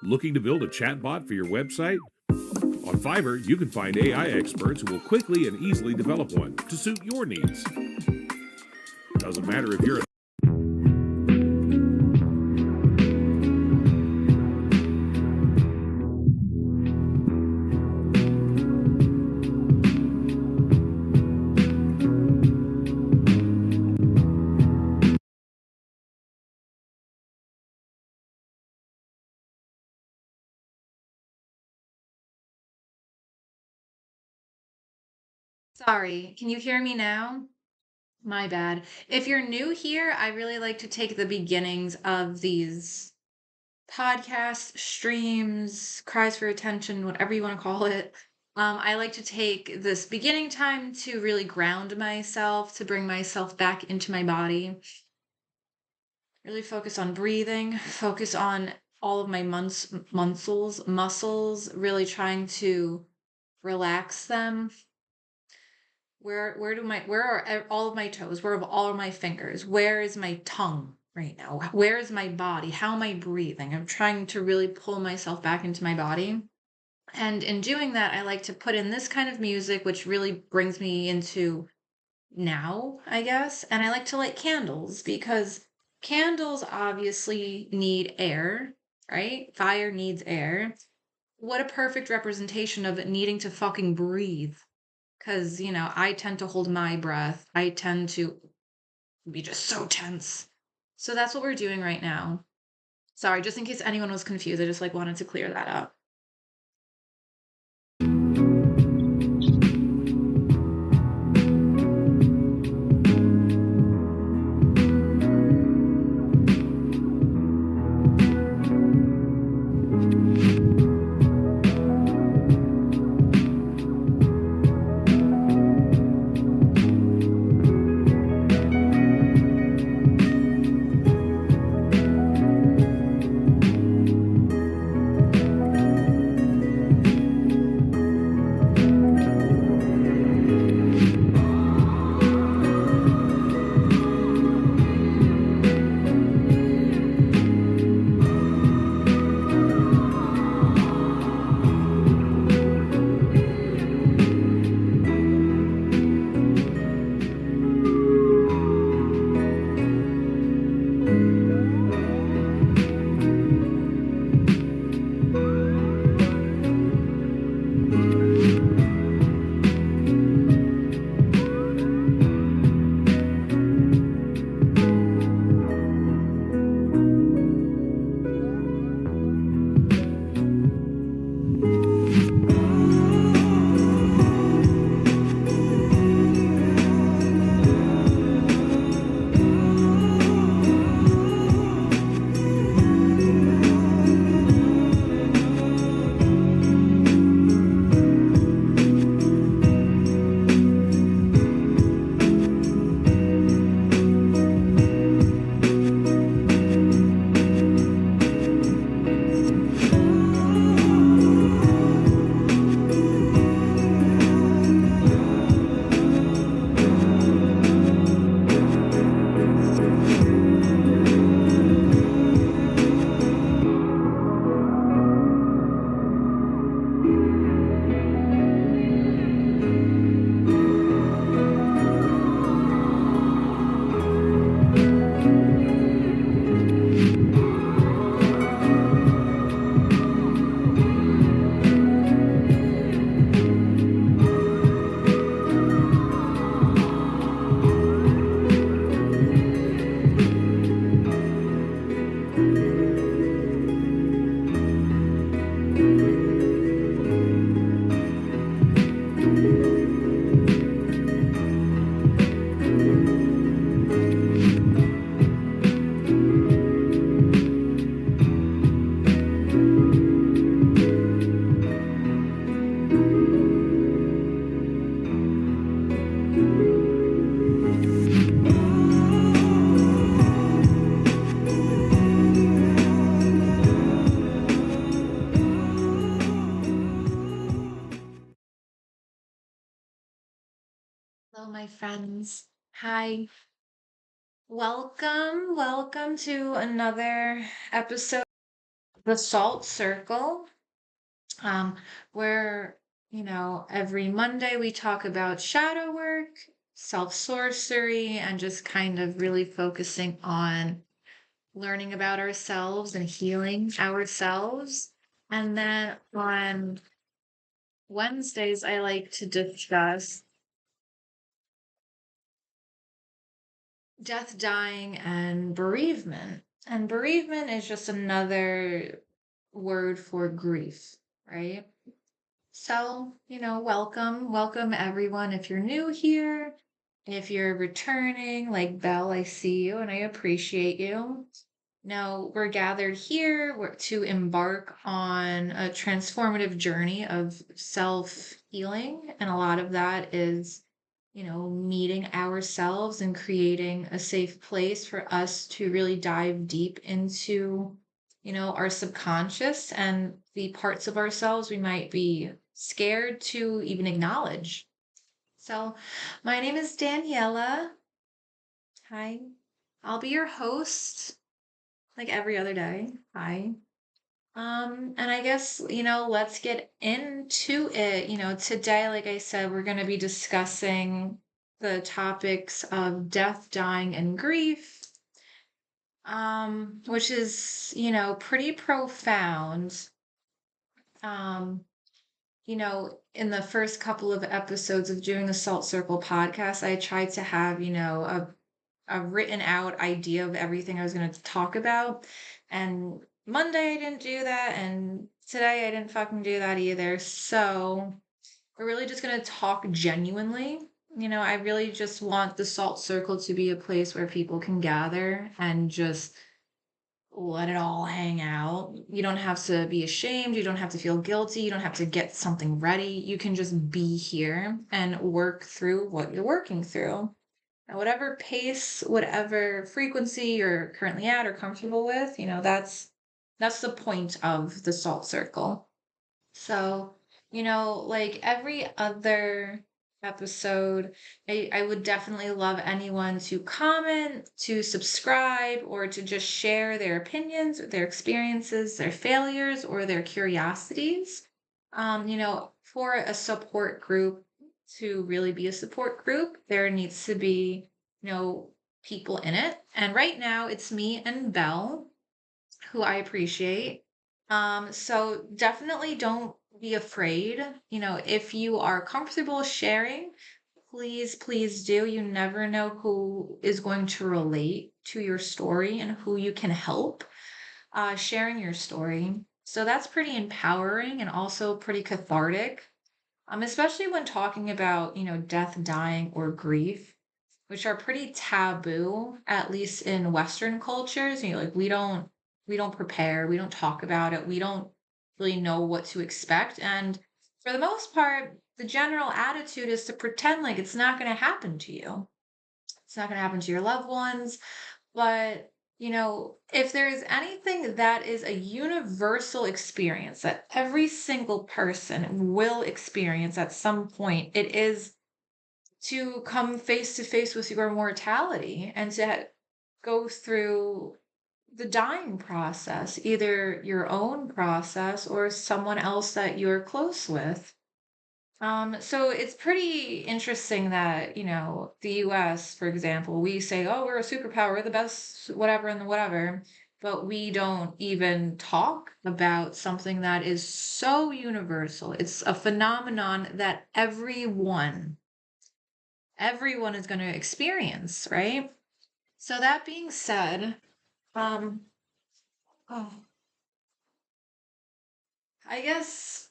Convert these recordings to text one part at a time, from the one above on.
Looking to build a chatbot for your website? On Fiverr, you can find AI experts who will quickly and easily develop one to suit your needs. Doesn't matter if you're a Sorry, can you hear me now? My bad. If you're new here, I really like to take the beginnings of these podcasts, streams, cries for attention, whatever you want to call it. I like to take this beginning time to really ground myself, to bring myself back into my body, really focus on breathing, focus on all of my muscles, really trying to relax them. Where are all of my toes? Where are all of my fingers? Where is my tongue right now? Where is my body? How am I breathing? I'm trying to really pull myself back into my body. And in doing that, I like to put in this kind of music, which really brings me into now, I guess. And I like to light candles because candles obviously need air, right? Fire needs air. What a perfect representation of it needing to fucking breathe. Because, I tend to hold my breath. I tend to be just so tense. So that's what we're doing right now. Sorry, just in case anyone was confused, I just like wanted to clear that up. Hello, my friends. Hi. Welcome to another episode. the Salt Circle, um, where, every Monday we talk about shadow work, self sorcery, and just kind of really focusing on learning about ourselves and healing ourselves. And then on Wednesdays, I like to discuss death, dying, and bereavement. And bereavement is just another word for grief, right? So, welcome everyone. If you're new here, if you're returning, like Belle, I see you and I appreciate you. Now, we're gathered here to embark on a transformative journey of self healing. And a lot of that is, meeting ourselves and creating a safe place for us to really dive deep into, our subconscious and the parts of ourselves we might be scared to even acknowledge. So, my name is Daniela. Hi. I'll be your host like every other day. Hi. And I guess, let's get into it. Today, like I said, we're going to be discussing the topics of death, dying, and grief, which is, pretty profound. Um, in the first couple of episodes of doing the Salt Circle podcast, I tried to have, a written out idea of everything I was going to talk about. And Monday I didn't do that, and today I didn't fucking do that either. So we're really just going to talk genuinely. I really just want the Salt Circle to be a place where people can gather and just let it all hang out. You don't have to be ashamed. You don't have to feel guilty. You don't have to get something ready. You can just be here and work through what you're working through. At whatever pace, whatever frequency you're currently at or comfortable with, that's the point of the Salt Circle. So, like every other episode, I would definitely love anyone to comment, to subscribe, or to just share their opinions, their experiences, their failures, or their curiosities. For a support group to really be a support group, there needs to be, people in it. And right now it's me and Belle, who I appreciate. So definitely don't be afraid. If you are comfortable sharing, please, please do. You never know who is going to relate to your story and who you can help sharing your story. So that's pretty empowering and also pretty cathartic, especially when talking about, death, dying, or grief, which are pretty taboo, at least in Western cultures. Like we don't prepare, we don't talk about it, we don't really know what to expect. And for the most part, the general attitude is to pretend like it's not going to happen to you. It's not going to happen to your loved ones. But, if there is anything that is a universal experience that every single person will experience at some point, it is to come face to face with your mortality and to go through the dying process, either your own process or someone else that you're close with. So it's pretty interesting that, the US, for example, we say, oh, we're a superpower, we're the best, whatever, and the whatever, but we don't even talk about something that is so universal. It's a phenomenon that everyone is going to experience, right? So that being said, um, oh, I guess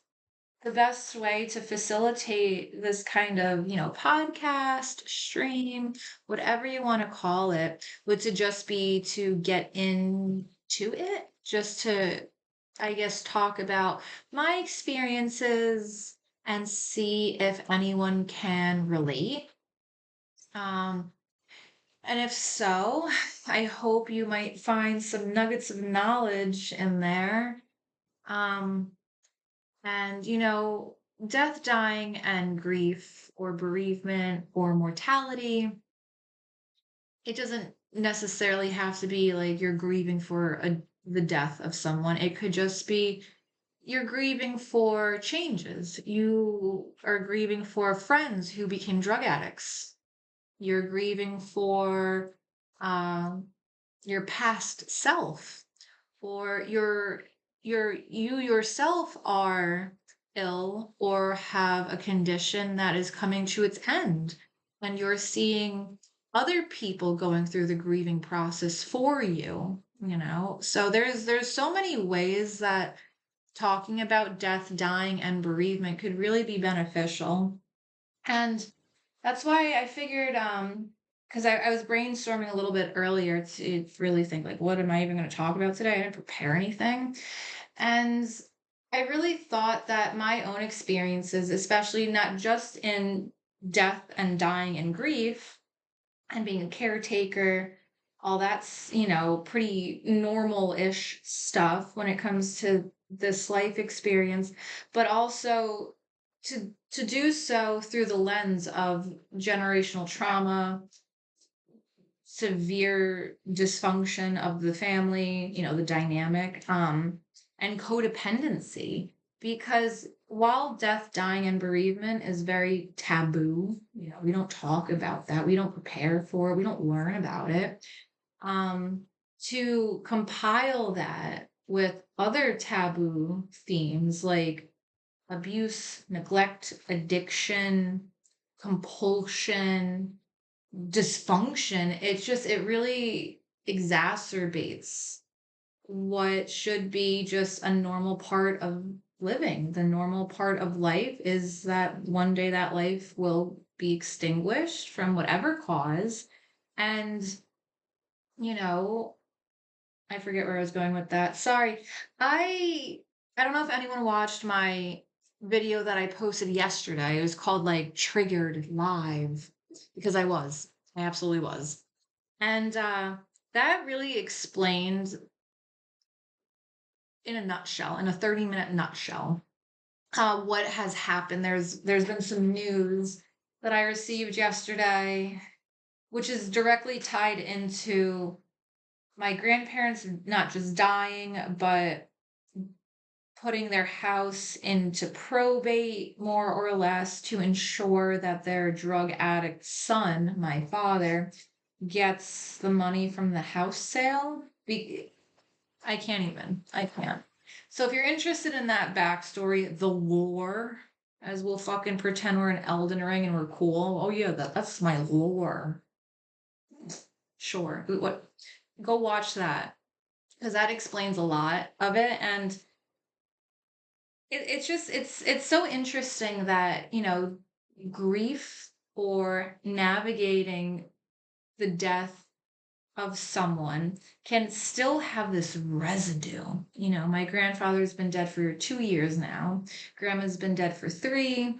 the best way to facilitate this kind of, podcast, stream, whatever you want to call it, would to just be to get into it, just to, I guess, talk about my experiences and see if anyone can relate. Um, And if so, I hope you might find some nuggets of knowledge in there. Um, and, death, dying, and grief, or bereavement, or mortality, it doesn't necessarily have to be like you're grieving for a the death of someone. It could just be you're grieving for changes. You are grieving for friends who became drug addicts. You're grieving for um, your past self, or you yourself are ill or have a condition that is coming to its end, and you're seeing other people going through the grieving process for you, you know. So there's so many ways that talking about death, dying, and bereavement could really be beneficial. And that's why I figured, because I was brainstorming a little bit earlier to really think, like, what am I even going to talk about today? I didn't prepare anything. And I really thought that my own experiences, especially not just in death and dying and grief and being a caretaker, all that's, pretty normal ish stuff when it comes to this life experience, but also to do so through the lens of generational trauma, severe dysfunction of the family, the dynamic, and codependency. Because while death, dying, and bereavement is very taboo, we don't talk about that, we don't prepare for it, we don't learn about it. Um, to compile that with other taboo themes like abuse, neglect, addiction, compulsion, dysfunction, it really exacerbates what should be just a normal part of living. The normal part of life is that one day that life will be extinguished from whatever cause. And, you know, I forget where I was going with that. Sorry. I I don't know if anyone watched my video that I posted yesterday. It was called like Triggered Live, because I absolutely was. And that really explained in a nutshell, in a 30-minute nutshell, what has happened. There's been some news that I received yesterday, which is directly tied into my grandparents not just dying, but putting their house into probate, more or less, to ensure that their drug addict son, my father, gets the money from the house sale. I can't even. I can't. So if you're interested in that backstory, the lore, as we'll fucking pretend we're in Elden Ring and we're cool. Oh yeah, that's my lore. Sure. What? Go watch that, because that explains a lot of it. And it's just it's so interesting that, grief or navigating the death of someone can still have this residue. My grandfather's been dead for 2 years now. Grandma's been dead for 3.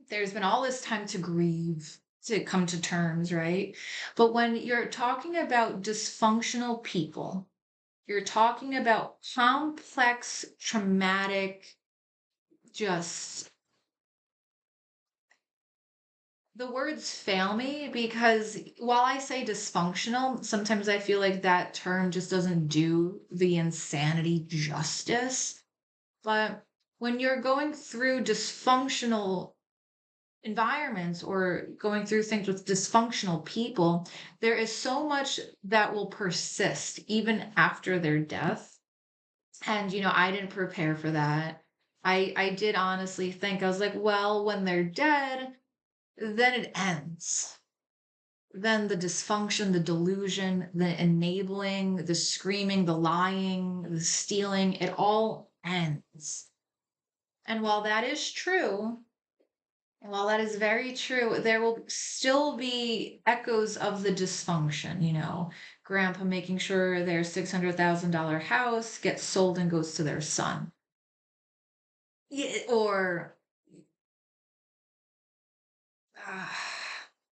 There's been all this time to grieve, to come to terms, right? But when you're talking about dysfunctional people, you're talking about complex, traumatic, just the words fail me, because while I say dysfunctional, sometimes I feel like that term just doesn't do the insanity justice. But when you're going through dysfunctional environments or going through things with dysfunctional people, there is so much that will persist even after their death. And, I didn't prepare for that. I did honestly think, I was like, well, when they're dead, then it ends. Then the dysfunction, the delusion, the enabling, the screaming, the lying, the stealing, it all ends. And while that is true, and while that is very true, there will still be echoes of the dysfunction, grandpa making sure their $600,000 house gets sold and goes to their son. Yeah, or uh,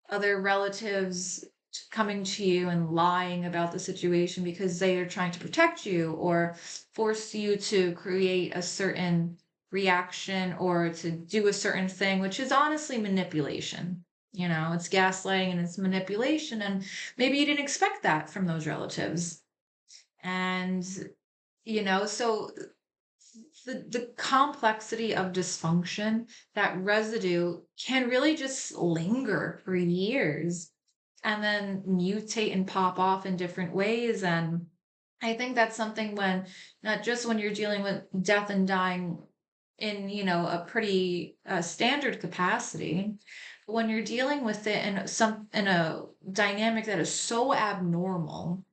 other relatives coming to you and lying about the situation because they are trying to protect you or force you to create a certain reaction or to do a certain thing, which is honestly manipulation. It's gaslighting and it's manipulation. And maybe you didn't expect that from those relatives. And, so the complexity of dysfunction, that residue can really just linger for years and then mutate and pop off in different ways. And I think that's something when, not just when you're dealing with death and dying in, a pretty standard capacity, but when you're dealing with it in a dynamic that is so abnormal,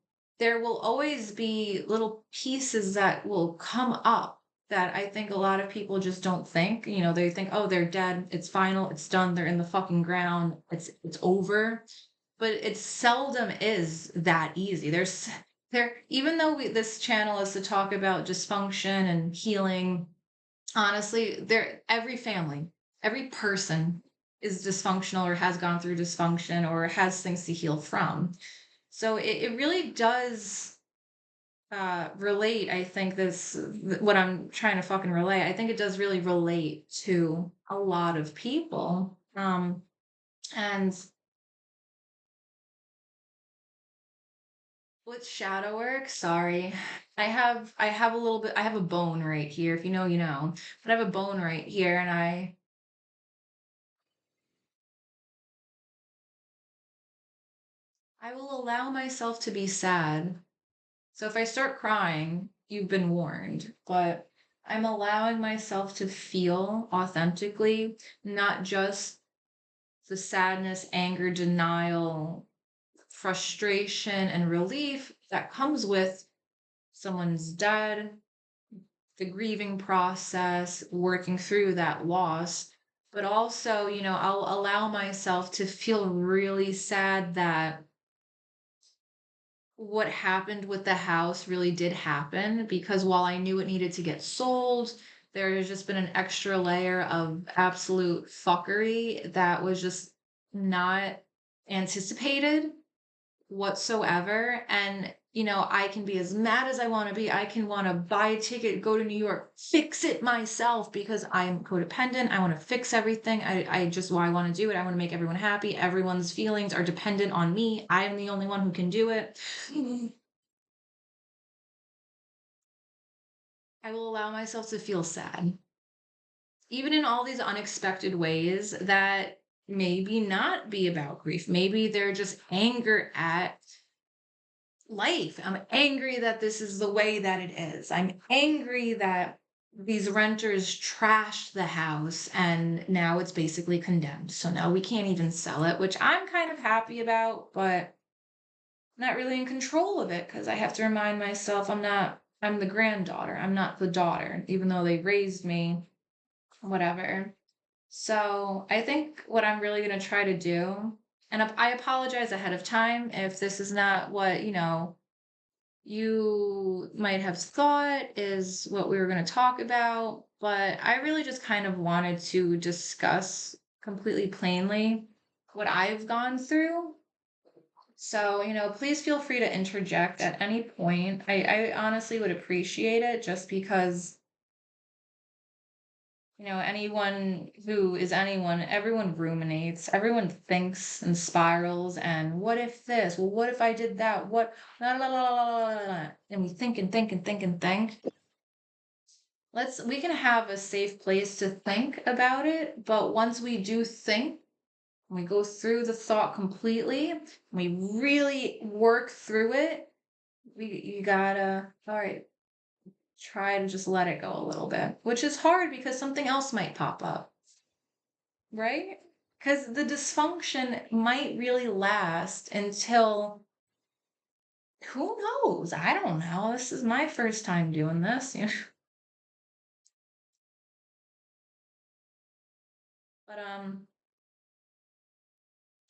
there will always be little pieces that will come up that I think a lot of people just don't think. They think, oh, they're dead, it's final, it's done, they're in the fucking ground, it's over. But it seldom is that easy. Even though this channel is to talk about dysfunction and healing, honestly, every family, every person is dysfunctional or has gone through dysfunction or has things to heal from. So it really does relate. I think what I'm trying to fucking relay, I think it does really relate to a lot of people. And with shadow work, sorry. I have a little bit, I have a bone right here. If you know, you know. But I have a bone right here, and I will allow myself to be sad. So if I start crying, you've been warned. But I'm allowing myself to feel authentically, not just the sadness, anger, denial, frustration, and relief that comes with someone's dead, the grieving process, working through that loss. But also, I'll allow myself to feel really sad that what happened with the house really did happen, because while I knew it needed to get sold, there has just been an extra layer of absolute fuckery that was just not anticipated whatsoever. And, I can be as mad as I want to be. I can want to buy a ticket, go to New York, fix it myself because I'm codependent. I want to fix everything. I just, why I want to do it. I want to make everyone happy. Everyone's feelings are dependent on me. I am the only one who can do it. I will allow myself to feel sad, even in all these unexpected ways that maybe not be about grief. Maybe they're just anger at life. I'm angry that this is the way that it is. I'm angry that these renters trashed the house and now it's basically condemned. So now we can't even sell it, which I'm kind of happy about, but not really in control of it because I have to remind myself I'm the granddaughter. I'm not the daughter, even though they raised me, whatever. So I think what I'm really going to try to do, and I apologize ahead of time if this is not what, you might have thought is what we were going to talk about, but I really just kind of wanted to discuss completely plainly what I've gone through. So, please feel free to interject at any point. I honestly would appreciate it just because, anyone who is anyone, everyone ruminates, everyone thinks and spirals. And what if this? Well, what if I did that? What? La, la, la, la, la, la, la, la. And we think and think and think and think. We can have a safe place to think about it. But once we do think, we go through the thought completely, we really work through it. You gotta, all right, try to just let it go a little bit, which is hard because something else might pop up, right? Because the dysfunction might really last until, who knows? I don't know. This is my first time doing this, But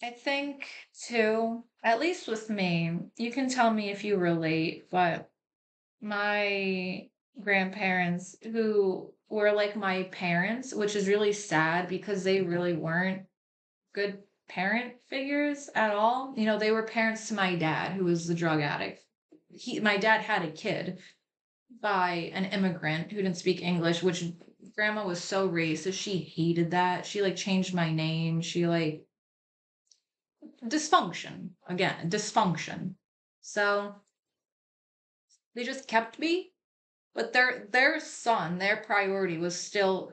I think too, at least with me, you can tell me if you relate, but my grandparents who were like my parents, which is really sad because they really weren't good parent figures at all. They were parents to my dad, who was the drug addict. My dad had a kid by an immigrant who didn't speak English, which grandma was so racist. She hated that. She like changed my name. She like dysfunction again, dysfunction. So They just kept me, but their son, their priority was still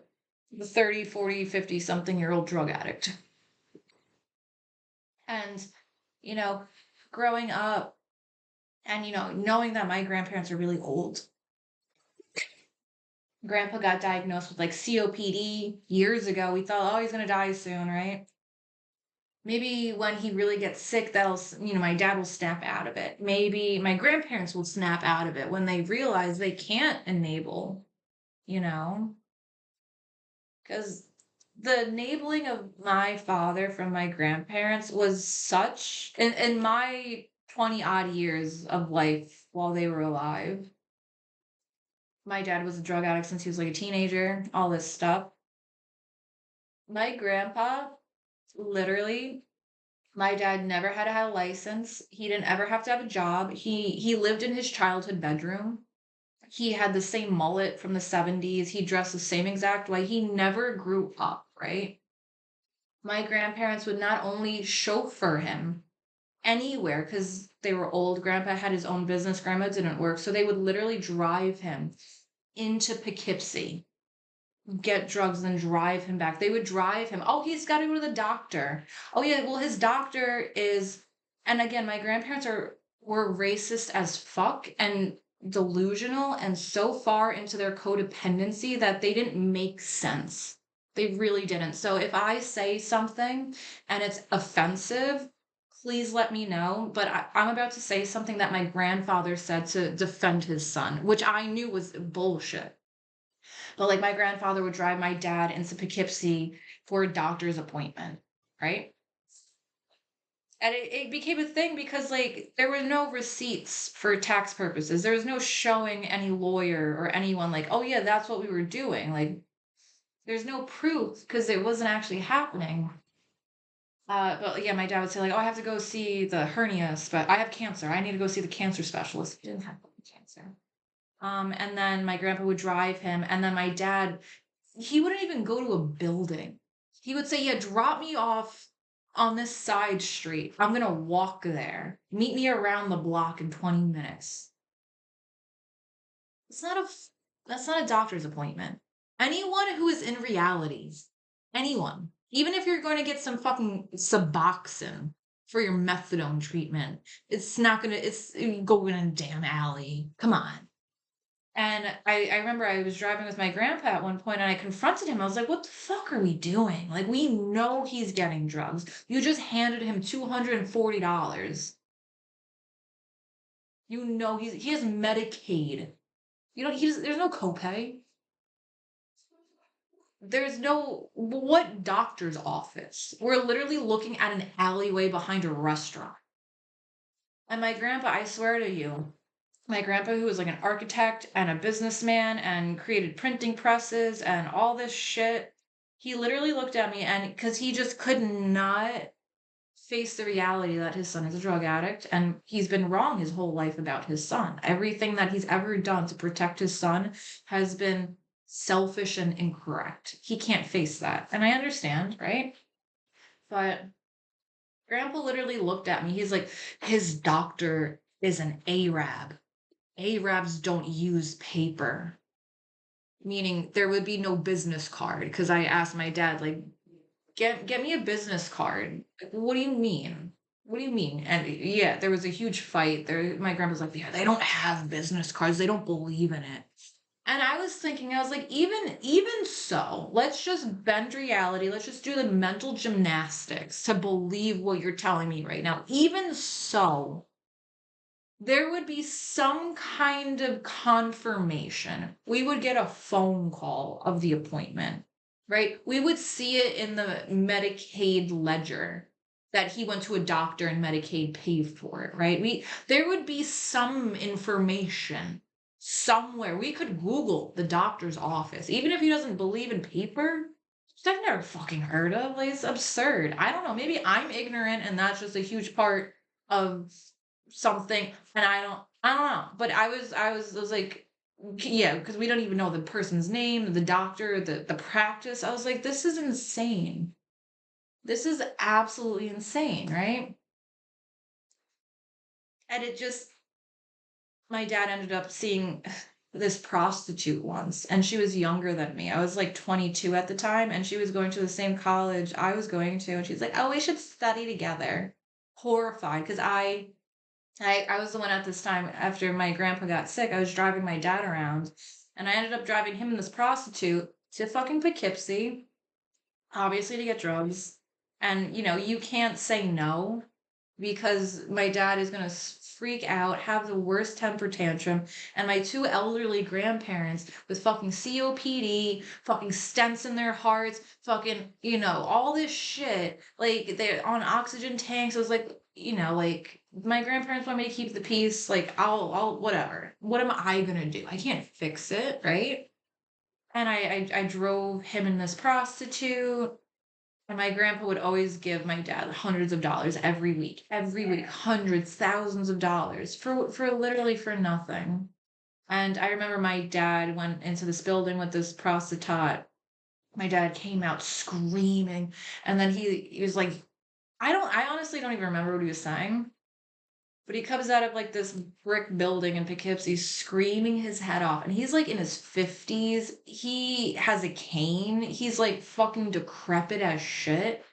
the 30, 40, 50 something year old drug addict. And, you know, growing up and, knowing that my grandparents are really old, grandpa got diagnosed with like COPD years ago. We thought, oh, he's going to die soon, right? Maybe when he really gets sick, my dad will snap out of it. Maybe my grandparents will snap out of it when they realize they can't enable, you know, because the enabling of my father from my grandparents was such, in my 20 odd years of life while they were alive. My dad was a drug addict since he was like a teenager, all this stuff. My grandpa, literally, my dad never had to have a license. He didn't ever have to have a job. He lived in his childhood bedroom. He had the same mullet from the 70s. He dressed the same exact way. He never grew up, right? My grandparents would not only chauffeur him anywhere because they were old. Grandpa had his own business. Grandma didn't work. So they would literally drive him into Poughkeepsie, get drugs, and then drive him back. They would drive him. Oh, he's got to go to the doctor. Oh, yeah. Well, his doctor is, and again, my grandparents were racist as fuck and delusional and so far into their codependency that they didn't make sense. They really didn't. So if I say something and it's offensive, please let me know. But I'm about to say something that my grandfather said to defend his son, which I knew was bullshit. But like my grandfather would drive my dad into Poughkeepsie for a doctor's appointment, right? And it became a thing because like there were no receipts for tax purposes. There was no showing any lawyer or anyone like, oh yeah, that's what we were doing. Like there's no proof because it wasn't actually happening. But yeah, my dad would say like, oh, I have to go see the hernia, but I have cancer. I need to go see the cancer specialist. He didn't have cancer. And then my grandpa would drive him, and then my dad, he wouldn't even go to a building. He would say, yeah, drop me off on this side street. I'm gonna walk there. Meet me around the block in 20 minutes. It's not a that's not a doctor's appointment. Anyone who is in reality, anyone, even if you're going to get some fucking Suboxone for your methadone treatment, it's not gonna it's you go in a damn alley. Come on. And I remember I was driving with my grandpa at one point and I confronted him. I was like, what the fuck are we doing? Like, we know he's getting drugs. You just handed him $240. You know he has Medicaid. There's no copay. There's no what doctor's office? We're literally looking at an alleyway behind a restaurant. And my grandpa, I swear to you, my grandpa, who was like an architect and a businessman and created printing presses and all this shit, he literally looked at me and because he just could not face the reality that his son is a drug addict and he's been wrong his whole life about his son. Everything that he's ever done to protect his son has been selfish and incorrect. He can't face that. And I understand, right? But grandpa literally looked at me. He's like, his doctor is an Arab. Arabs don't use paper, meaning there would be no business card. Because I asked my dad, like, get me a business card. Like, what do you mean? What do you mean? And yeah, there was a huge fight. There, my grandpa's like, yeah, they don't have business cards. They don't believe in it. And I was thinking, I was like, even so, let's just bend reality. Let's just do the mental gymnastics to believe what you're telling me right now. Even so, there would be some kind of confirmation. We would get a phone call of the appointment, right? We would see it in the Medicaid ledger that he went to a doctor and Medicaid paid for it, right? There would be some information somewhere. We could Google the doctor's office, even if he doesn't believe in paper. Which I've never fucking heard of. Like it's absurd. I don't know. Maybe I'm ignorant and that's just a huge part of something and I don't know. But I was like yeah, because we don't even know the person's name, the doctor, the practice. I was like, this is insane. This is absolutely insane, right? And it just my dad ended up seeing this prostitute once, and she was younger than me. I was like 22 at the time, and she was going to the same college I was going to, and she's like, "Oh, we should study together." Horrified because I was the one at this time after my grandpa got sick. I was driving my dad around, and I ended up driving him and this prostitute to fucking Poughkeepsie, obviously to get drugs. And you can't say no because my dad is gonna freak out, have the worst temper tantrum, and my two elderly grandparents with fucking COPD, fucking stents in their hearts, fucking, all this shit. Like they're on oxygen tanks. It was like, like my grandparents want me to keep the peace. Like I'll whatever. What am I gonna do? I can't fix it, right? And I drove him and this prostitute. And my grandpa would always give my dad hundreds of dollars every week, hundreds, thousands of dollars for literally for nothing. And I remember my dad went into this building with this prostitute. My dad came out screaming, and then he was like, I honestly don't even remember what he was saying. But he comes out of like this brick building in Poughkeepsie screaming his head off. And he's like in his 50s. He has a cane. He's like fucking decrepit as shit.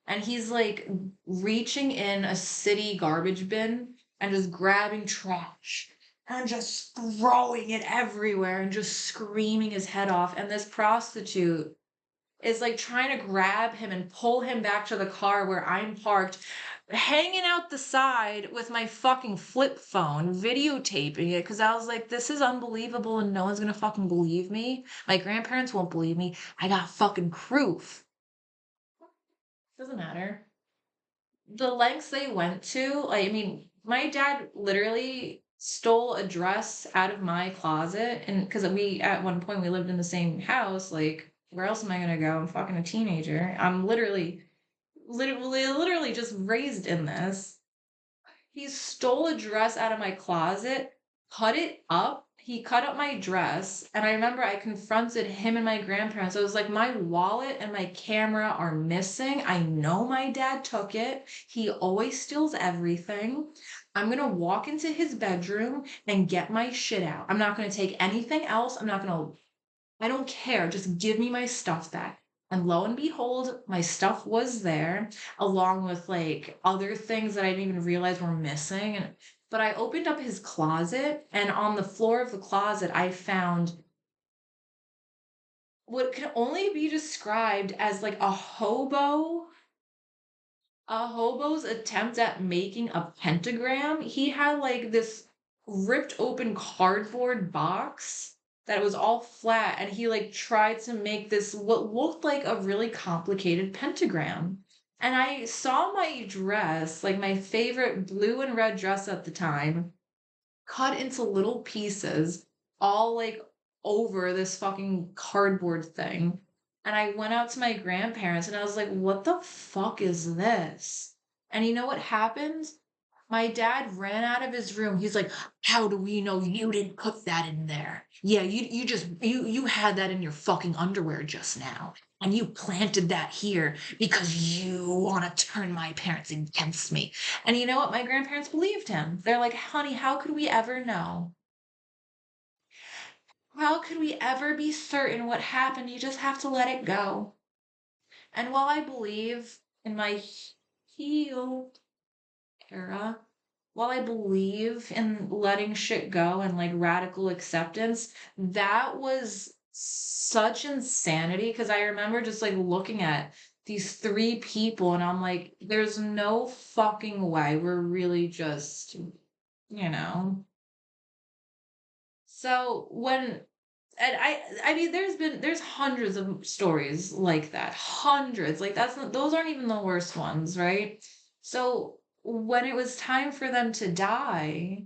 And he's like reaching in a city garbage bin and just grabbing trash and just throwing it everywhere and just screaming his head off. And this prostitute is like trying to grab him and pull him back to the car where I'm parked, hanging out the side with my fucking flip phone, videotaping it because I was like, this is unbelievable and no one's gonna fucking believe me. My grandparents won't believe me. I got fucking proof. Doesn't matter. The lengths they went to, like, I mean, my dad literally stole a dress out of my closet, and because we at one point we lived in the same house, like where else am I gonna go? I'm fucking a teenager. I'm literally just raised in this. He stole a dress out of my closet, cut it up. He cut up my dress, and I remember I confronted him and my grandparents. I was like, my wallet and my camera are missing. I know my dad took it. He always steals everything. I'm gonna walk into his bedroom and get my shit out. I'm not gonna take anything else. I don't care. Just give me my stuff back. And lo and behold, my stuff was there, along with like other things that I didn't even realize were missing. But I opened up his closet, and on the floor of the closet, I found what can only be described as like a hobo's attempt at making a pentagram. He had like this ripped open cardboard box that was all flat, and he like tried to make this what looked like a really complicated pentagram. And I saw my dress, like my favorite blue and red dress at the time, cut into little pieces, all like over this fucking cardboard thing. And I went out to my grandparents and I was like, what the fuck is this? And you know what happened? My dad ran out of his room. He's like, "How do we know you didn't put that in there? Yeah, you had that in your fucking underwear just now. And you planted that here because you want to turn my parents against me." And you know what? My grandparents believed him. They're like, "Honey, how could we ever know? How could we ever be certain what happened? You just have to let it go." And while I believe in my healed era, while I believe in letting shit go and like radical acceptance, that was such insanity. Because I remember just like looking at these three people and I'm like, there's no fucking way we're really just, you know. So when and I mean there's hundreds of stories like that. Hundreds. Like that's not, those aren't even the worst ones, right? So when it was time for them to die,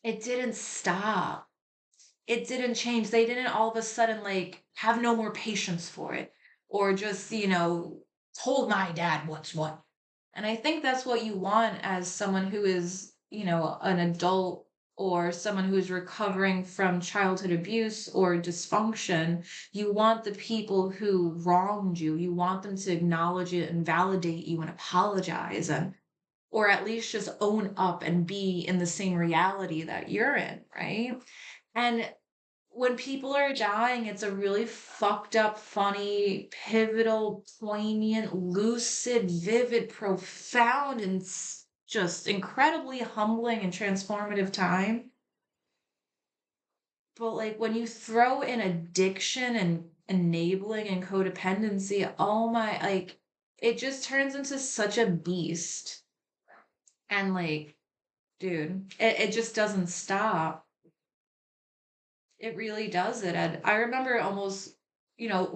it didn't stop. It didn't change. They didn't all of a sudden like have no more patience for it or just, told my dad what's what. And I think that's what you want as someone who is, an adult or someone who's recovering from childhood abuse or dysfunction. You want the people who wronged you, you want them to acknowledge it and validate you and apologize. And or at least just own up and be in the same reality that you're in, right? And when people are dying, it's a really fucked up, funny, pivotal, poignant, lucid, vivid, profound, and just incredibly humbling and transformative time. But like when you throw in addiction and enabling and codependency, oh my, like it just turns into such a beast. And like, dude, it just doesn't stop. It really does it. And I remember almost,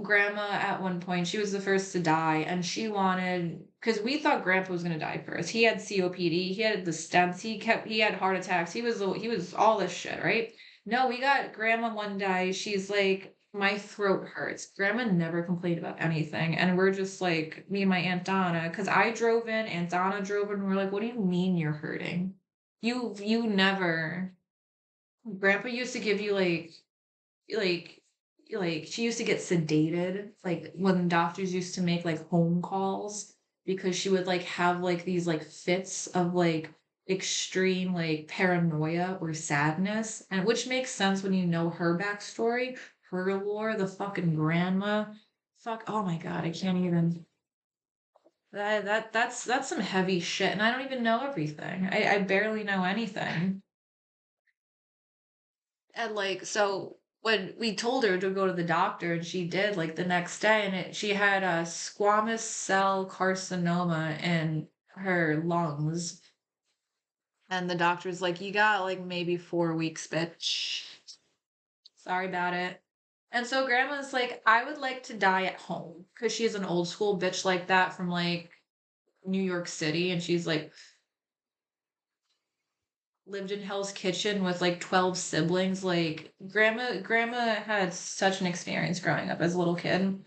grandma at one point, she was the first to die, and she wanted, because we thought grandpa was going to die first. He had COPD, he had the stents, he had heart attacks, he was all this shit, right? No, we got grandma one day. She's like, my throat hurts. Grandma never complained about anything. And we're just like, me and my Aunt Donna, because I drove in, Aunt Donna drove in, and we're like, what do you mean you're hurting? You never. Grandpa used to give you like she used to get sedated like when doctors used to make like home calls because she would like have like these like fits of like extreme like paranoia or sadness, and which makes sense when you know her backstory, her lore, the fucking grandma. Fuck, oh my god, I can't even. That's some heavy shit, and I don't even know everything. I barely know anything. And like, so when we told her to go to the doctor, and she did like the next day, and she had a squamous cell carcinoma in her lungs. And the doctor's like, you got like maybe 4 weeks, bitch. Sorry about it. And so grandma's like, I would like to die at home because she's an old school bitch like that from like New York City. And she's like, lived in Hell's Kitchen with like 12 siblings. Like grandma had such an experience growing up as a little kid.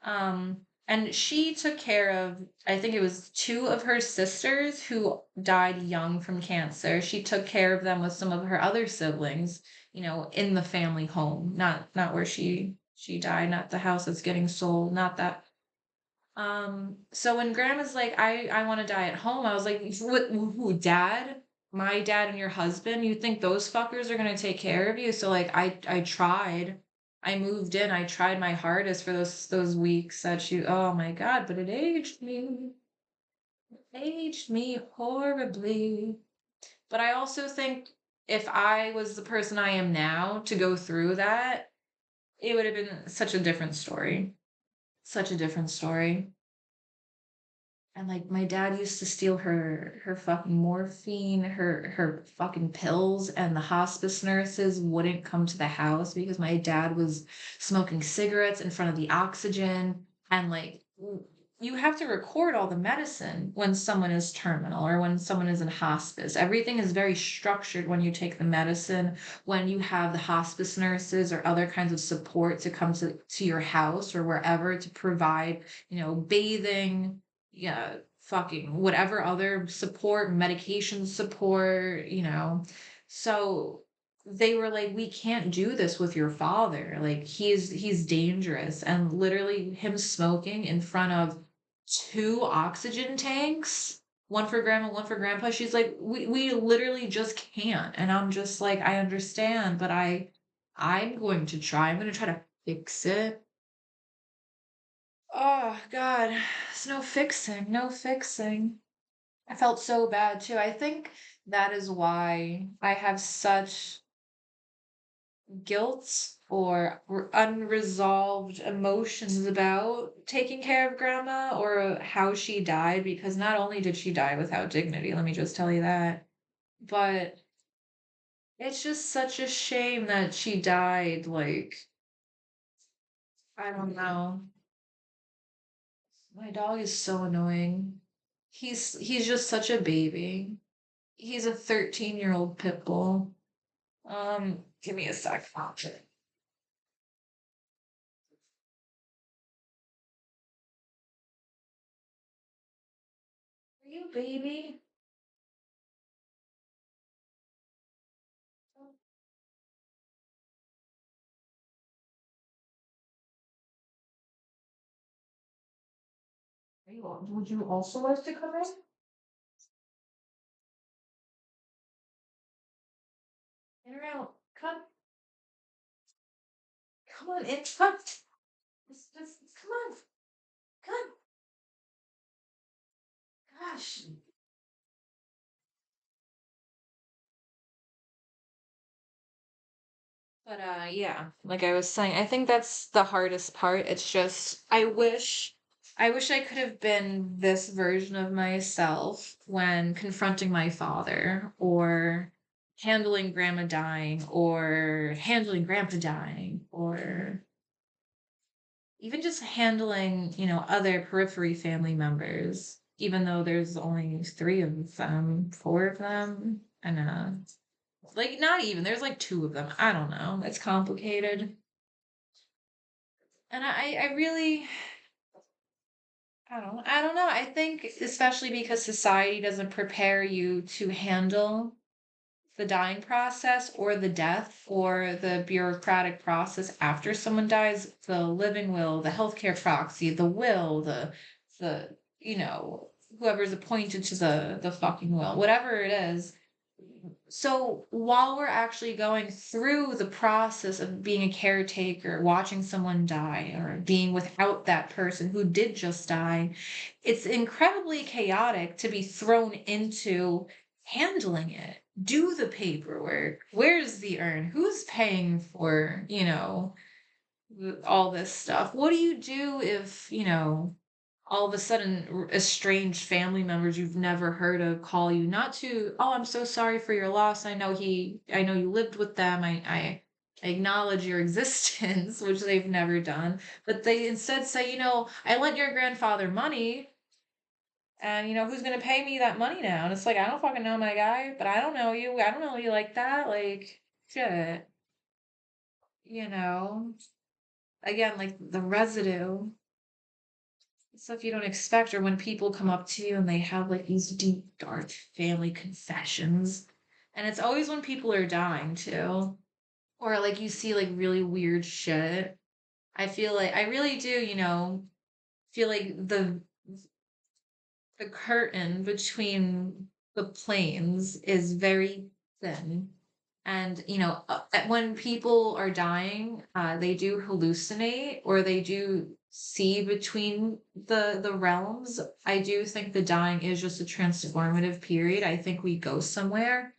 Um and she took care of, I think it was two of her sisters who died young from cancer. She took care of them with some of her other siblings, in the family home, not where she died, not the house that's getting sold, not that. So when grandma's like, I want to die at home, I was like, what, who, dad? My dad and your husband? You think those fuckers are gonna take care of you? So like I tried. I moved in, I tried my hardest for those weeks that you, oh my God, but it aged me. Aged me horribly. But I also think if I was the person I am now to go through that, it would have been such a different story. Such a different story. And like my dad used to steal her fucking morphine, her fucking pills, and the hospice nurses wouldn't come to the house because my dad was smoking cigarettes in front of the oxygen. And like you have to record all the medicine when someone is terminal or when someone is in hospice. Everything is very structured when you take the medicine, when you have the hospice nurses or other kinds of support to come to your house or wherever to provide, bathing, yeah, fucking whatever other support, medication support, So they were like, we can't do this with your father. Like he's dangerous. And literally him smoking in front of two oxygen tanks, one for grandma, one for grandpa. She's like, we literally just can't. And I'm just like, I understand, but I'm going to try. I'm going to try to fix it. Oh God, there's no fixing, no fixing. I felt so bad too. I think that is why I have such guilt or unresolved emotions about taking care of grandma or how she died, because not only did she die without dignity, let me just tell you that, but it's just such a shame that she died. Like, I don't know. My dog is so annoying. He's just such a baby. He's a 13-year-old pit bull. Give me a sec. Are you baby? Are you, would you also like to come in? In around. Come on, in. Come. Come on. Come. Gosh. But yeah, like I was saying, I think that's the hardest part. It's just I wish I could have been this version of myself when confronting my father or handling grandma dying or handling grandpa dying or even just handling, other periphery family members, even though there's only three of them, four of them, and like not even, there's like two of them. I don't know. It's complicated. And I really I don't know. I think especially because society doesn't prepare you to handle the dying process or the death or the bureaucratic process after someone dies, the living will, the healthcare proxy, the will, the whoever's appointed to the fucking will, whatever it is. So while we're actually going through the process of being a caretaker, watching someone die, or being without that person who did just die, it's incredibly chaotic to be thrown into handling it. Do the paperwork. Where's the urn? Who's paying for, all this stuff? What do you do if, all of a sudden estranged family members you've never heard of call you not to, oh, I'm so sorry for your loss, I know you lived with them, I acknowledge your existence, which they've never done, but they instead say, I lent your grandfather money, and who's going to pay me that money now? And it's like, I don't fucking know my guy, but I don't know you like that, like, shit, you know again, like the residue, stuff you don't expect, or when people come up to you and they have like these deep dark family confessions, and it's always when people are dying too, or like you see like really weird shit. I feel like I really do, feel like the curtain between the planes is very thin. And, when people are dying, they do hallucinate, or they do see between the realms. I do think the dying is just a transformative period. I think we go somewhere.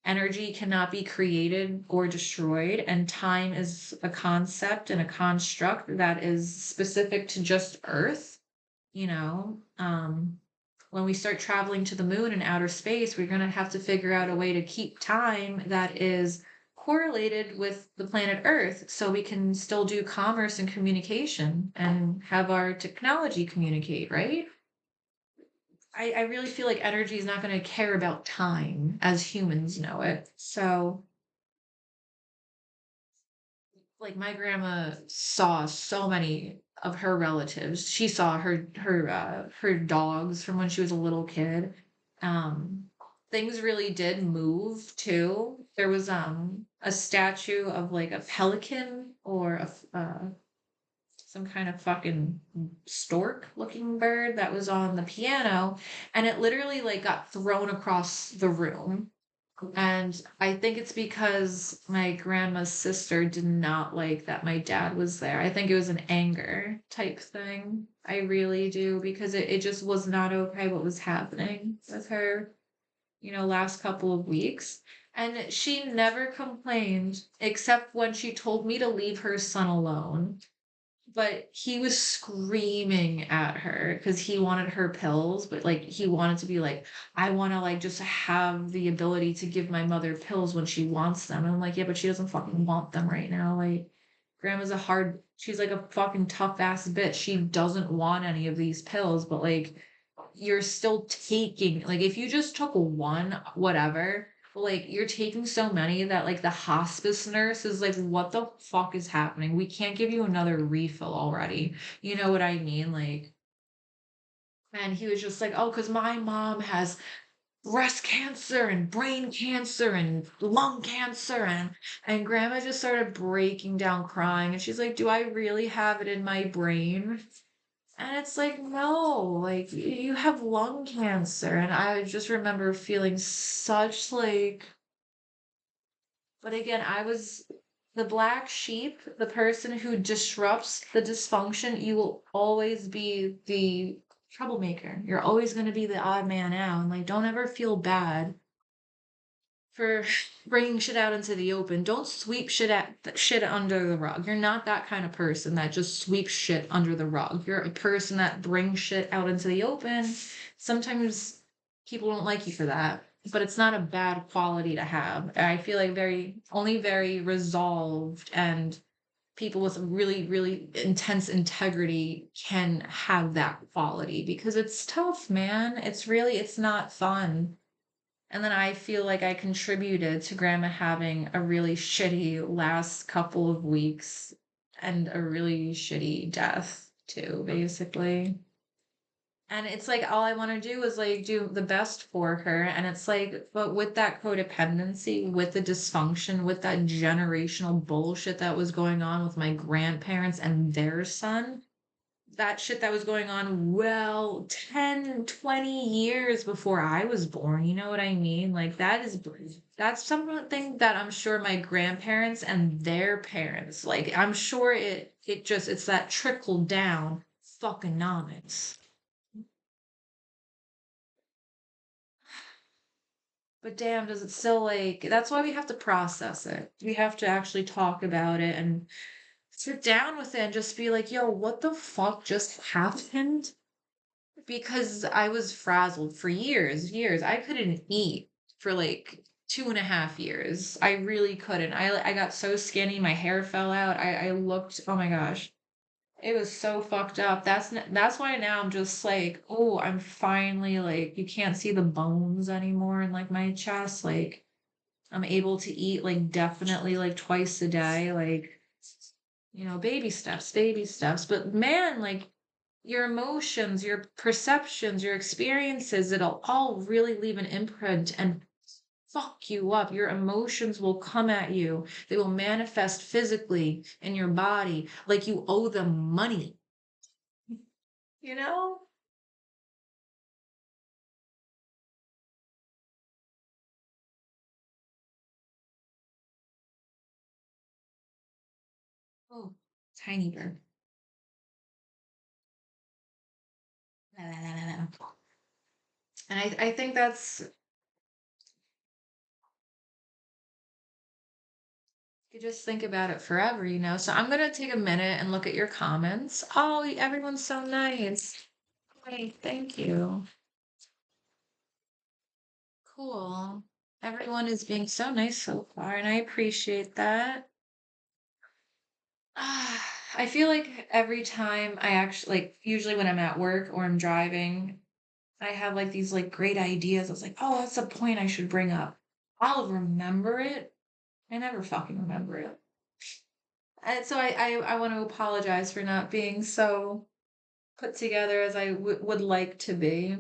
Energy cannot be created or destroyed, and time is a concept and a construct that is specific to just Earth. You know, when we start traveling to the moon and outer space, we're going to have to figure out a way to keep time that is correlated with the planet Earth so we can still do commerce and communication and have our technology communicate, right? I really feel like energy is not going to care about time as humans know it. So, like my grandma saw so many of her relatives. She saw her dogs from when she was a little kid. Um, Things really did move too. There was a statue of like a pelican or some kind of fucking stork looking bird that was on the piano, and it literally like got thrown across the room, and I think it's because my grandma's sister did not like that my dad was there. I think it was an anger type thing. I really do, because it just was not okay what was happening with her, last couple of weeks. And she never complained except when she told me to leave her son alone, but he was screaming at her because he wanted her pills, but like he wanted to be like, I want to like just have the ability to give my mother pills when she wants them. And I'm like, yeah, but she doesn't fucking want them right now. Like, she's like a fucking tough ass bitch. She doesn't want any of these pills, but like you're still taking, like if you just took one, whatever, but like you're taking so many that like the hospice nurse is like, what the fuck is happening? We can't give you another refill already. You know what I mean? Like, and he was just like, oh, because my mom has breast cancer and brain cancer and lung cancer, and grandma just started breaking down crying, and she's like, do I really have it in my brain? And it's like, no, like you have lung cancer. And I just remember feeling such like But again, I was the black sheep, the person who disrupts the dysfunction. You will always be the troublemaker. You're always going to be the odd man out. And like, don't ever feel bad for bringing shit out into the open. Don't sweep shit under the rug. You're not that kind of person that just sweeps shit under the rug. You're a person that brings shit out into the open. Sometimes people don't like you for that, but it's not a bad quality to have. I feel like very resolved and people with really, really intense integrity can have that quality because it's tough, man. It's not fun. And then I feel like I contributed to grandma having a really shitty last couple of weeks and a really shitty death too, basically. And it's like all I want to do is like do the best for her. And it's like, but with that codependency, with the dysfunction, with that generational bullshit that was going on with my grandparents and their son, that shit that was going on well 10, 20 years before I was born. You know what I mean? Like that's something that I'm sure my grandparents and their parents, like I'm sure it's that trickle down fuckonomics. But damn, does it still like that's why we have to process it. We have to actually talk about it and sit down with it and just be like, yo, what the fuck just happened? Because I was frazzled for years. I couldn't eat for like 2.5 years. I really couldn't. I got so skinny, my hair fell out. I looked, oh my gosh. It was so fucked up. That's why now I'm just like, oh, I'm finally like you can't see the bones anymore in like my chest. Like I'm able to eat like definitely like twice a day, like baby steps. But man, like your emotions, your perceptions, your experiences, it'll all really leave an imprint and fuck you up. Your emotions will come at you. They will manifest physically in your body like you owe them money. You know? Oh, tiny bird. La, la, la, la, la. And I think that's you just think about it forever. So I'm gonna take a minute and look at your comments. Oh, everyone's so nice. Great, thank you. Cool. Everyone is being so nice so far, and I appreciate that. I feel like every time I actually like usually when I'm at work or I'm driving, I have like these like great ideas. I was like, oh, that's a point I should bring up. I'll remember it. I never fucking remember it. And so I want to apologize for not being so put together as I would like to be,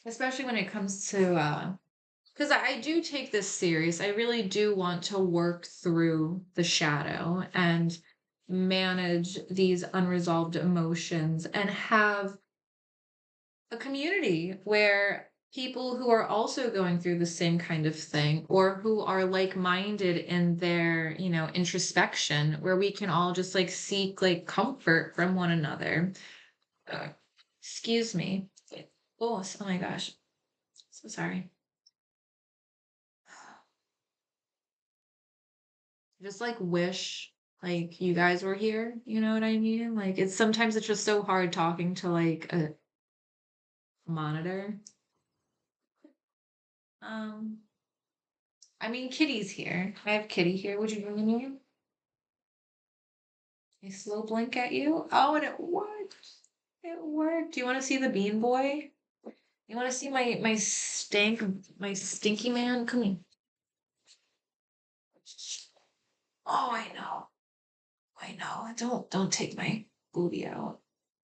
especially when it comes to because I do take this serious. I really do want to work through the shadow and manage these unresolved emotions and have a community where people who are also going through the same kind of thing or who are like-minded in their, introspection, where we can all just like seek like comfort from one another. Uh, Excuse me. Oh my gosh. So sorry. Just like wish like you guys were here, you know what I mean? Like it's just so hard talking to like a monitor. Um I mean Kitty's here. I have Kitty here. Would you bring me? A slow blink at you? Oh, and it worked. It worked. Do you want to see the bean boy? You want to see my stinky man? Come here. Oh, I know. I know. Don't take my booty out.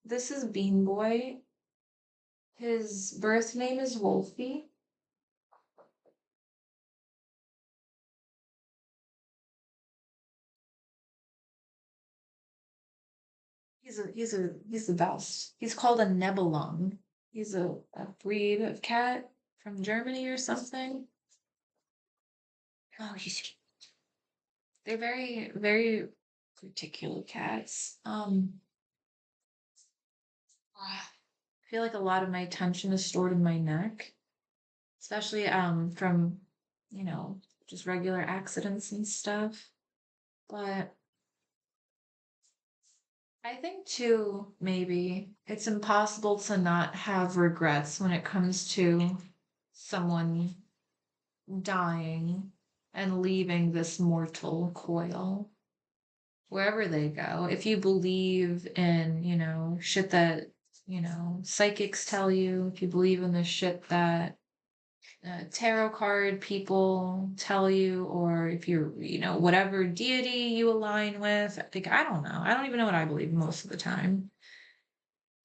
This is Bean Boy. His birth name is Wolfie. He's the best. He's called a Nebelung. He's a breed of cat from Germany or something. Oh, they're very, very particular cats. I feel like a lot of my tension is stored in my neck, especially from, you know, just regular accidents and stuff. But I think too, maybe it's impossible to not have regrets when it comes to someone dying and leaving this mortal coil wherever they go. If you believe in, shit that, psychics tell you, if you believe in the shit that tarot card people tell you, or if you're, whatever deity you align with, like, I don't know. I don't even know what I believe most of the time.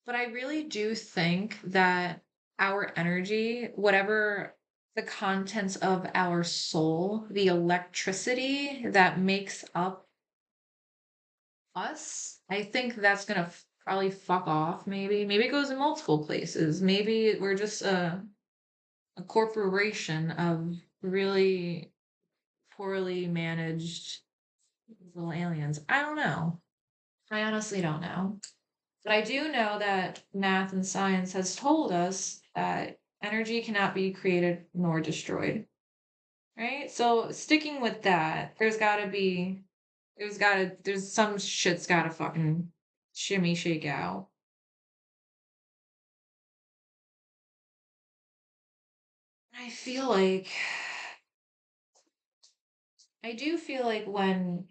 But I really do think that our energy, whatever the contents of our soul, the electricity that makes up us, I think that's gonna probably fuck off. Maybe it goes in multiple places. Maybe we're just a corporation of really poorly managed little aliens. I don't know. I honestly don't know. But I do know that math and science has told us that energy cannot be created nor destroyed. Right? So sticking with that, there's some shit's gotta fucking shimmy shake out. I feel like I do feel like when,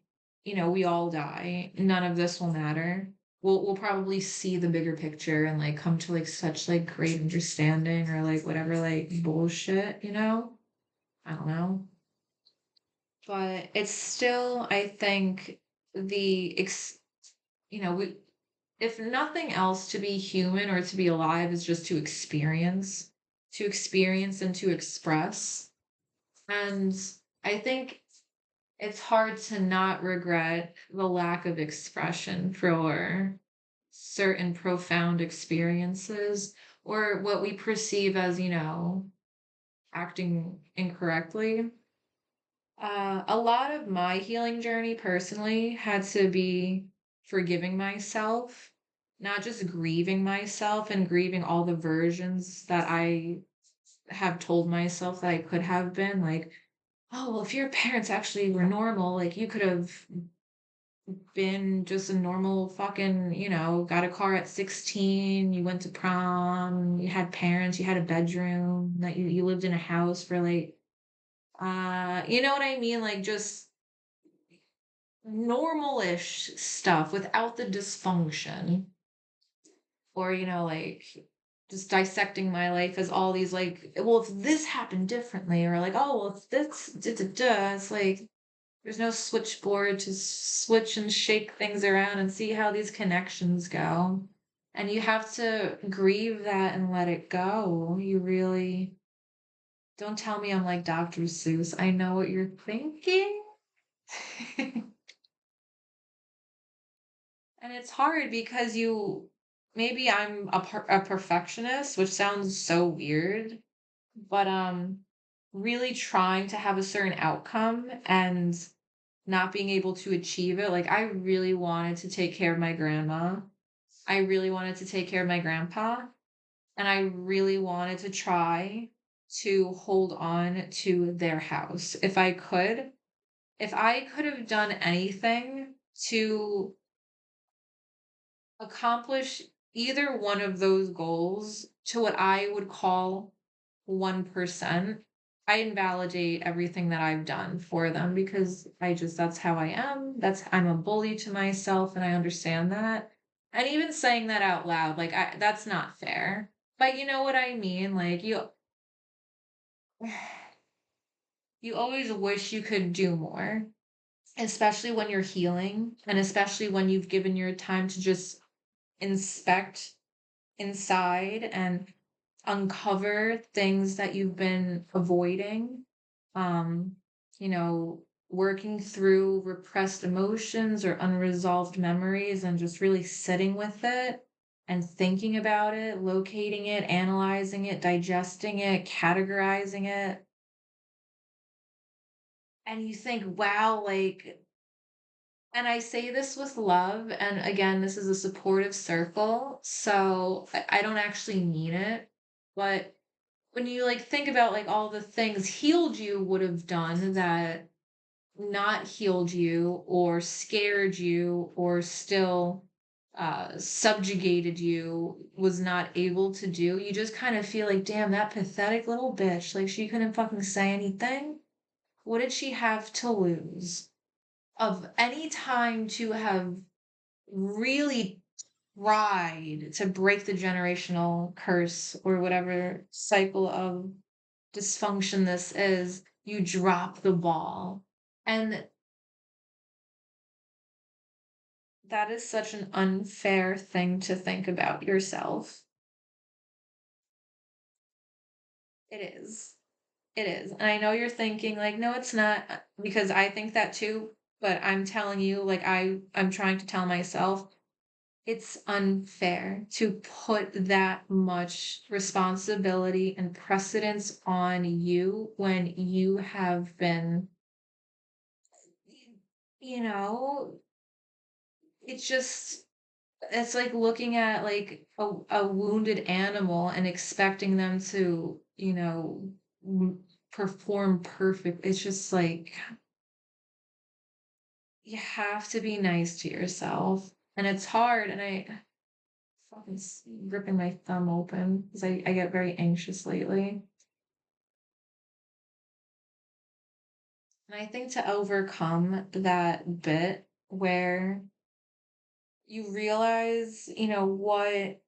we all die, none of this will matter. We'll probably see the bigger picture and like come to like such like great understanding or like whatever like bullshit, I don't know. But it's still, I think the we if nothing else to be human or to be alive is just to experience and to express. And I think it's hard to not regret the lack of expression for certain profound experiences or what we perceive as, acting incorrectly. A lot of my healing journey personally had to be forgiving myself, not just grieving myself and grieving all the versions that I have told myself that I could have been. Like, oh, well, if your parents actually were normal, like you could have been just a normal fucking, got a car at 16, you went to prom, you had parents, you had a bedroom, that you lived in a house for like, you know what I mean? Like just normal-ish stuff without the dysfunction. Or, like just dissecting my life as all these like, well, if this happened differently, or like, oh, well, if this, da, da, da, it's like, there's no switchboard to switch and shake things around and see how these connections go. And you have to grieve that and let it go. You really don't tell me I'm like Dr. Seuss. I know what you're thinking. And it's hard because maybe I'm a perfectionist, which sounds so weird, but really trying to have a certain outcome and not being able to achieve it. Like I really wanted to take care of my grandma. I really wanted to take care of my grandpa, and I really wanted to try to hold on to their house if I could. If I could have done anything to accomplish either one of those goals to what I would call 1%, I invalidate everything that I've done for them because that's how I am. I'm a bully to myself and I understand that. And even saying that out loud, like that's not fair. But you know what I mean? Like you always wish you could do more, especially when you're healing and especially when you've given your time to just inspect inside and uncover things that you've been avoiding. Um, you know, working through repressed emotions or unresolved memories and just really sitting with it and thinking about it, locating it, analyzing it, digesting it, categorizing it. and you think, wow, like, and I say this with love, and again, this is a supportive circle, so I don't actually mean it, but when you like think about like all the things healed you would have done that not healed you or scared you or still subjugated you was not able to do, you just kind of feel like, damn, that pathetic little bitch, like she couldn't fucking say anything. What did she have to lose of any time to have really tried to break the generational curse or whatever cycle of dysfunction this is? You drop the ball. And that is such an unfair thing to think about yourself. It is. It is. And I know you're thinking like, no, it's not, because I think that too, but I'm telling you, like I'm trying to tell myself, it's unfair to put that much responsibility and precedence on you when you have been, you know, it's just, it's like looking at like a wounded animal and expecting them to, perform perfect. It's just like you have to be nice to yourself. And it's hard. And I fucking ripping my thumb open because I get very anxious lately. And I think to overcome that bit where you realize, what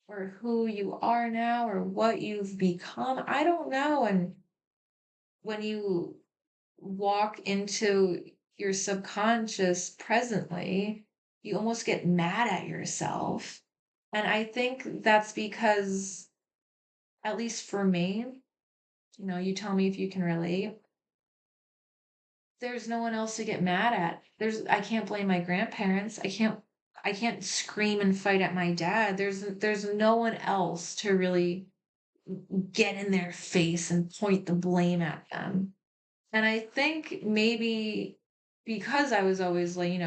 or who you are now or what you've become. I don't know. And when you walk into your subconscious presently, you almost get mad at yourself. And I think that's because, at least for me, you tell me if you can relate, there's no one else to get mad at. I can't blame my grandparents. I can't scream and fight at my dad. There's no one else to really get in their face and point the blame at them. And I think maybe because I was always like,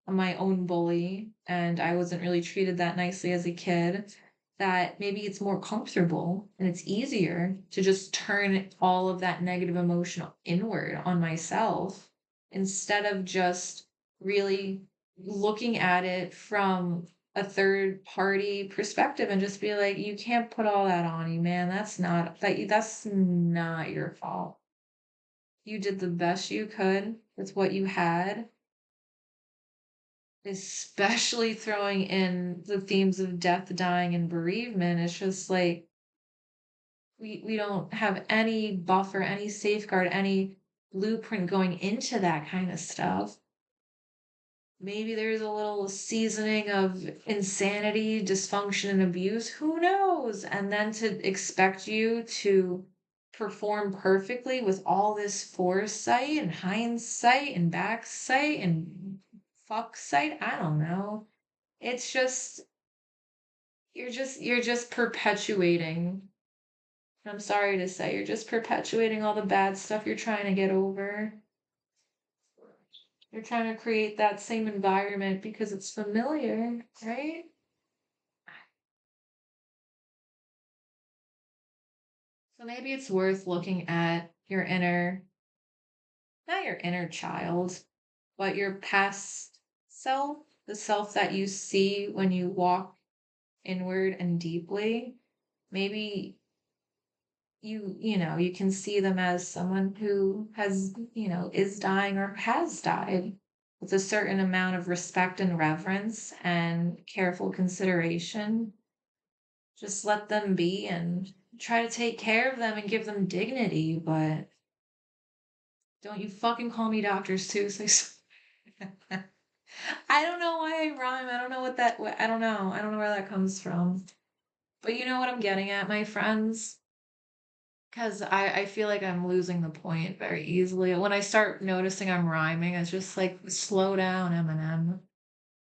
my own bully and I wasn't really treated that nicely as a kid, that maybe it's more comfortable and it's easier to just turn all of that negative emotion inward on myself instead of just really looking at it from a third party perspective and just be like, you can't put all that on you, man. That's not your fault. You did the best you could with what you had, especially throwing in the themes of death, dying, and bereavement. It's just like we don't have any buffer, any safeguard, any blueprint going into that kind of stuff. Maybe there's a little seasoning of insanity, dysfunction, and abuse. Who knows? And then to expect you to perform perfectly with all this foresight and hindsight and backsight and fuck sight. I don't know. It's just you're just perpetuating. I'm sorry to say, you're just perpetuating all the bad stuff you're trying to get over. You're trying to create that same environment because it's familiar, right? So maybe it's worth looking at your inner, not your inner child, but your past self, the self that you see when you walk inward and deeply. Maybe you can see them as someone who has, is dying or has died with a certain amount of respect and reverence and careful consideration. Just let them be and try to take care of them and give them dignity, but don't you fucking call me Dr. Seuss. I don't know why I rhyme. I don't know I don't know. I don't know where that comes from. But you know what I'm getting at, my friends? Because I feel like I'm losing the point very easily. When I start noticing I'm rhyming, it's just like, slow down, Eminem.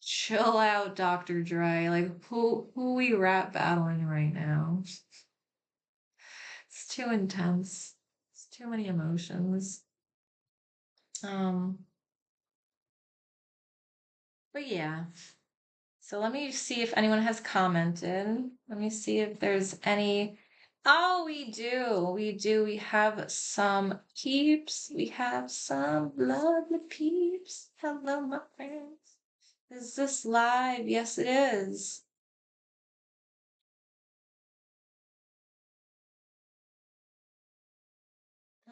Chill out, Dr. Dre. Like, who we rap battling right now? It's too intense. It's too many emotions. Um, but yeah. So let me see if anyone has commented. Let me see if there's any. Oh, we do. We do. We have some peeps. We have some lovely peeps. Hello, my friends. Is this live? Yes, it is.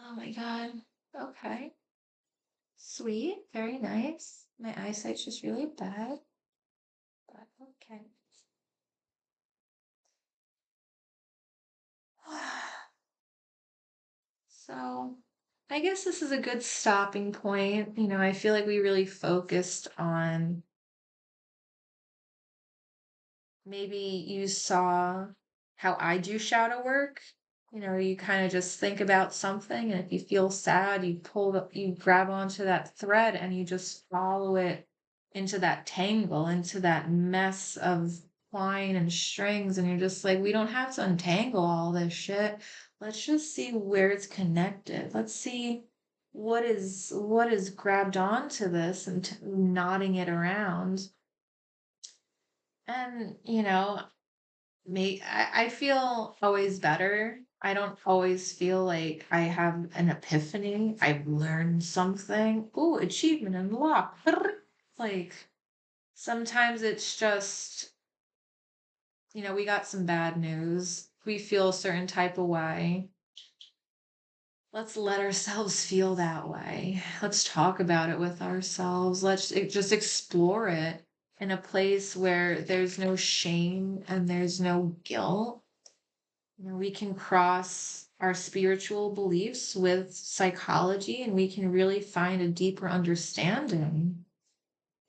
Oh my God. Okay. Sweet. Very nice. My eyesight's just really bad, but okay. So I guess this is a good stopping point. I feel like we really focused on, maybe you saw how I do shadow work. You kind of just think about something, and if you feel sad, you grab onto that thread and you just follow it into that tangle, into that mess of twine and strings, and you're just like, we don't have to untangle all this shit. Let's just see where it's connected. Let's see what is grabbed onto this and knotting it around. And I feel always better. I don't always feel like I have an epiphany. I've learned something. Ooh, achievement unlocked. Like, sometimes it's just, we got some bad news. We feel a certain type of way. Let's let ourselves feel that way. Let's talk about it with ourselves. Just explore it in a place where there's no shame and there's no guilt. We can cross our spiritual beliefs with psychology, and we can really find a deeper understanding.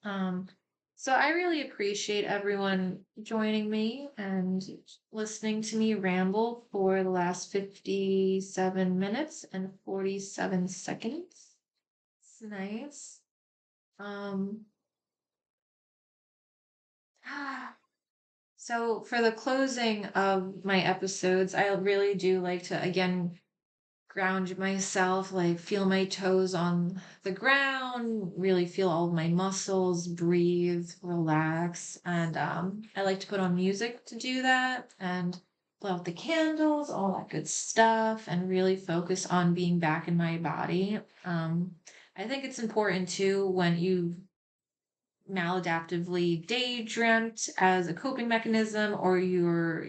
Um, so I really appreciate everyone joining me and listening to me ramble for the last 57 minutes and 47 seconds. It's nice. Um, so for the closing of my episodes, I really do like to, again, ground myself, like feel my toes on the ground, really feel all of my muscles, breathe, relax. And I like to put on music to do that and blow out the candles, all that good stuff, and really focus on being back in my body. I think it's important too when you've maladaptively day dreamt as a coping mechanism, or your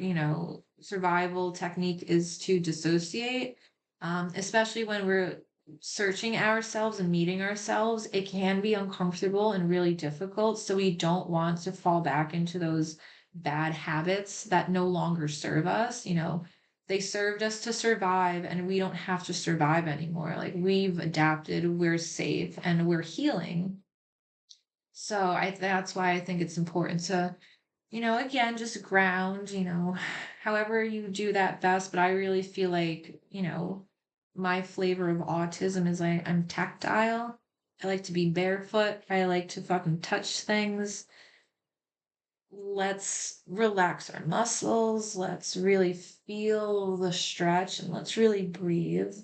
survival technique is to dissociate, especially when we're searching ourselves and meeting ourselves. It can be uncomfortable and really difficult, so we don't want to fall back into those bad habits that no longer serve us. They served us to survive, and we don't have to survive anymore. Like, we've adapted, we're safe, and we're healing. So that's why I think it's important to, again, just ground, however you do that best. But I really feel like, my flavor of autism is I'm tactile. I like to be barefoot. I like to fucking touch things. Let's relax our muscles. Let's really feel the stretch, and let's really breathe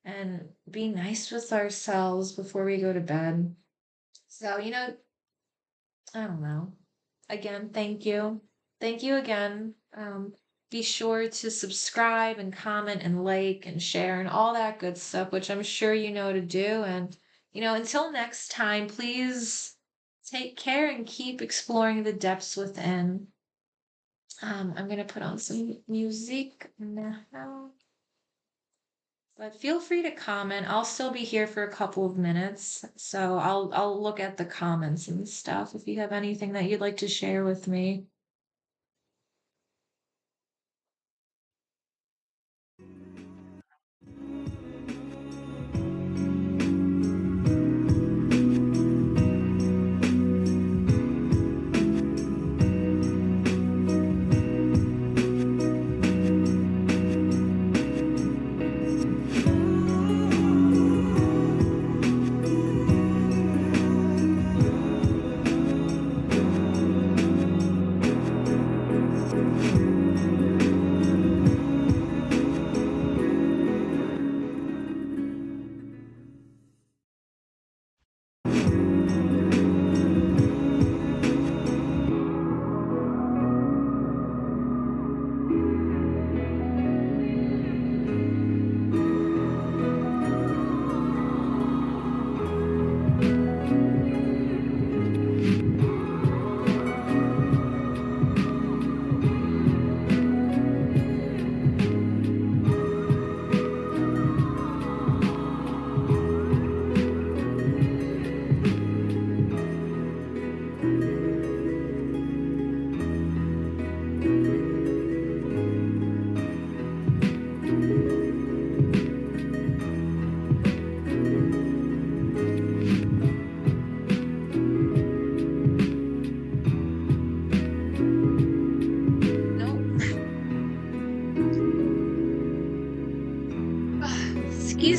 and be nice with ourselves before we go to bed. So, I don't know. Again, thank you. Thank you again. Be sure to subscribe and comment and like and share and all that good stuff, which I'm sure you know to do. And, until next time, please take care and keep exploring the depths within. I'm going to put on some music now. But feel free to comment. I'll still be here for a couple of minutes, so I'll look at the comments and stuff if you have anything that you'd like to share with me.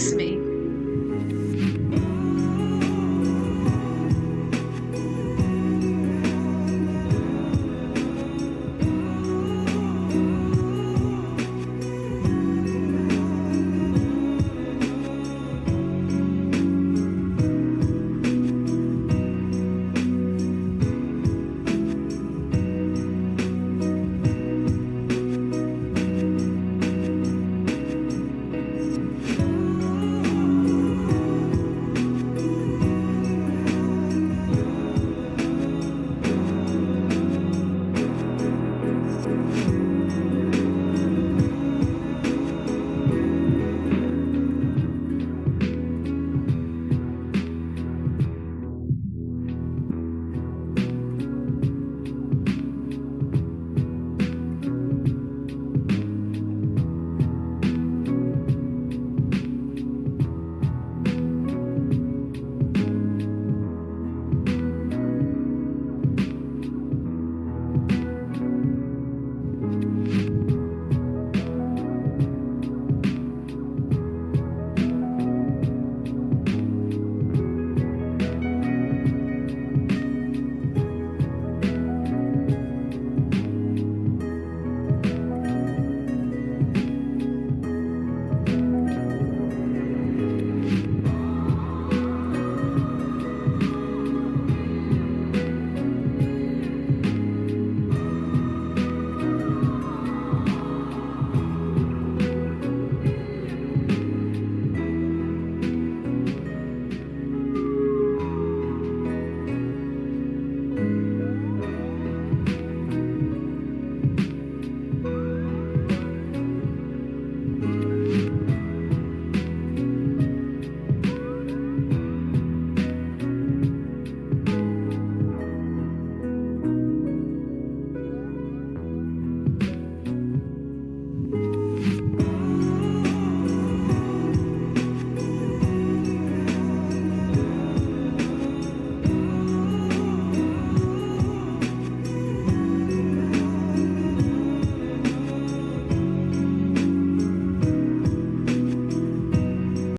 miss me.